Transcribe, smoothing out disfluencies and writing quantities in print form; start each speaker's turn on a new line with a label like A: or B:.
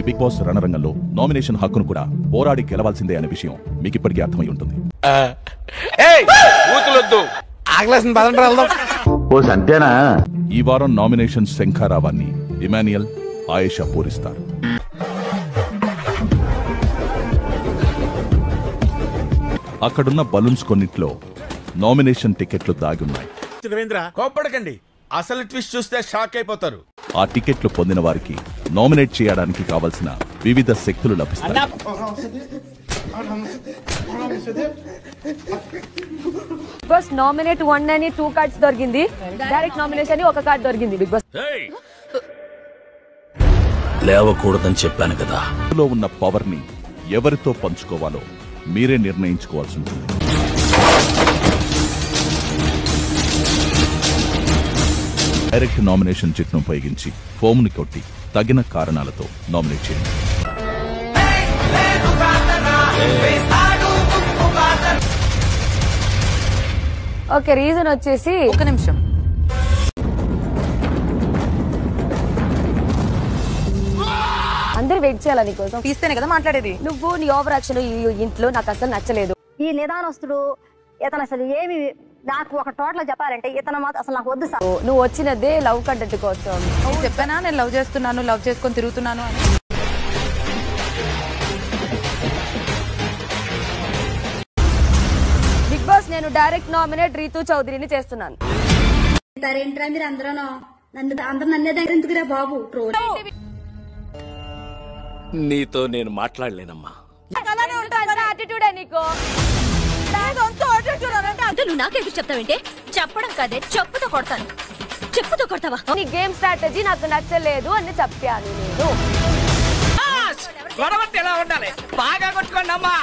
A: ఈ big boss రణరంగంలో nomination హక్కును కూడా పోరాడి గెలవాల్సిందే అనే విషయం మీకు ఇప్పటికీ అర్థమై ఉంటుంది. ఈ వారం నామినేషన్ శంఖారావాన్ని ఇమాన్యుయల్, ఆయేషా పూరిస్తారు. అక్కడున్న బలూన్స్ కొన్నిట్లో నామినేషన్ టికెట్లు దాగున్నాయి.
B: కోపడకండి, అసలు ట్విస్ట్ చూస్తే షాక్ అయిపోతారు.
A: ఆ టికెట్లు పొందిన వారికి నామినేట్ చేయడానికి కావలసిన వివిధ శక్తులు లభిస్తాయి.
C: బిగ్ బాస్ నామినేట్ 1 అని 2 కార్డ్స్ దొరికింది, డైరెక్ట్ నామినేషన్ అని 1 కార్డ్ దొరికింది. బిగ్ బాస్
D: లేవకూడదని చెప్పాను కదా.
A: లో ఉన్న పవర్ ని ఎవరితో పంచుకోవాలో మీరే నిర్ణయించుకోవాల్సి ఉంటుంది. డైరెక్ట్ నామినేషన్ చిట్ను ఉపయోగించి ఫోమ్ ని కొట్టి తగిన కారణాలతో నామినేట్ చేయండి.
C: ఓకే, రీజన్ వచ్చేసి
E: ఒక నిమిషం.
C: అందరు వెయిట్ చేయాలి నీకోసం.
E: తీస్తేనే కదా మాట్లాడేది.
C: నువ్వు నీ ఓవర్ యాక్షన్ ఈ ఇంట్లో నాకు అసలు నచ్చలేదు.
F: ఈ నిదానస్తుడు ఇతను అసలు ఏమి నాకు ఒక టోటల్ చెప్పాలంటే ఇతను మాత్రం అసలు నాకు వద్దు సార్.
C: నువ్వు వచ్చినదే లవ్ కంటెంట్ కోసం.
E: చెప్పానా నేను లవ్ చేస్తున్నాను, లవ్ చేసుకొని తిరుగుతున్నాను అని.
C: బిగ్ బాస్ నేను డైరెక్ట్ నామినేట్ రీతూ చౌదరిని చేస్తున్నాను.
F: ఏంట్రా మీరు అందరూ నన్నే దగ్గర ఎందుకురా బాబు.
D: నీతో నేను మాట్లాడలేనమ్మా.
G: నువ్వు నాకెందుకు చెప్తావంటే చెప్పడం కాదే చెప్పుతో కొడతాను. చెప్పుతో కొడతావా?
C: నీ గేమ్ స్ట్రాటజీ నాకు నచ్చలేదు అని చెప్పాను నేను.
H: ఎలా ఉండాలి బాగా కొట్టుకోండి అమ్మా.